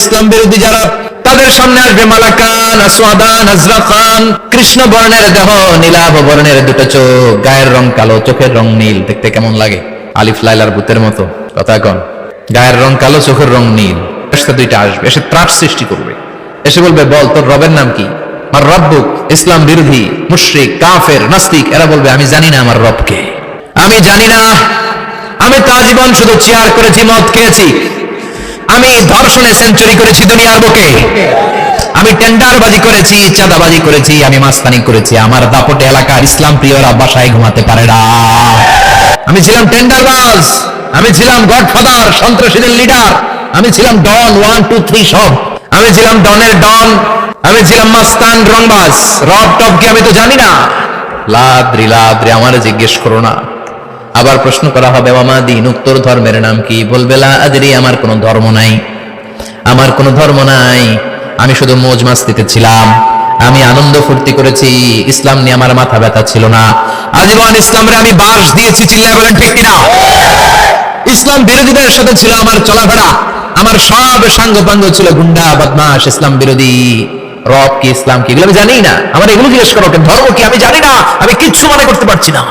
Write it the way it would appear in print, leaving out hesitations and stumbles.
ইসলাম বিরোধী যারা, তাদের সামনে আসবে মালাকান আসওয়াদান আজরাকান, কৃষ্ণ বর্ণের দেহ, নীলাভ বর্ণের দুটো চোখ, গায়ের রং কালো, চোখের রং নীল। দেখতে কেমন লাগে? আলিফ লাইলার ভূতের মতো। কথা কন, গায়ের রং কালো, চোখের রং নীল। দুইটা আসবে, এসে ত্রাস সৃষ্টি করবে, এসে বলবে, বল তোর রবের নাম কি? আমার রব্বুক। ইসলাম বিরোধী মুশরিক কাফের নাস্তিক এরা বলবে, আমি জানি না আমার রবকে, আমি জানি না। আমি তো আজীবন শুধু চেয়ার করেছি, মদ খেয়েছি, আমি ধর্ষণে সেঞ্চুরি করেছি দুনিয়ার বুকে, আমি টেন্ডারবাজি করেছি, চাঁদাবাজি করেছি, আমি মাস্তানি করেছি। আমার দাপটে এলাকার ইসলাম প্রিয়রা বাসায় ঘুমাতে পারে না। আমি ছিলাম টেন্ডারবাজ, আমি ছিলাম গডফাদার, সন্ত্রাসীদের লিডার, আমি ছিলাম ডন 1 2 3 সব। আমি ছিলাম ডনের ডন, আমি ছিলাম মাস্তান রংবাজ। রব টব কি আমি তো জানি না। লাদ্রি লাদ্রি, আমার জিজ্ঞেস করো না। আবার প্রশ্ন করা হবে, মামা দিন, উত্তর ধর্মের নাম কি? বলবে লা আদরি, আমার কোনো ধর্ম নাই, আমার কোনো ধর্ম নাই, আমি শুধু মৌজ মাস্তিতে ছিলাম, আমি আনন্দ ফুর্তি করেছি, ইসলাম নিয়ে আমার মাথা ব্যথা ছিল না। আজীবন ইসলামরে আমি বাস দিয়েছি, চিল্লায় বলেন ঠিক কিনা? ইসলাম বিরোধীদের সাথে ছিল আমার চলাফেরা, আমার সব সাঙ্গপাঙ্গ ছিল গুন্ডা বদমাশ ইসলাম বিরোধী। রব কি, ইসলাম কি, এগুলো আমি জানি না। আমার এগুলো জিজ্ঞেস করো, ধর্ম কি আমি জানি না, আমি কিচ্ছু মনে করতে পারছি না।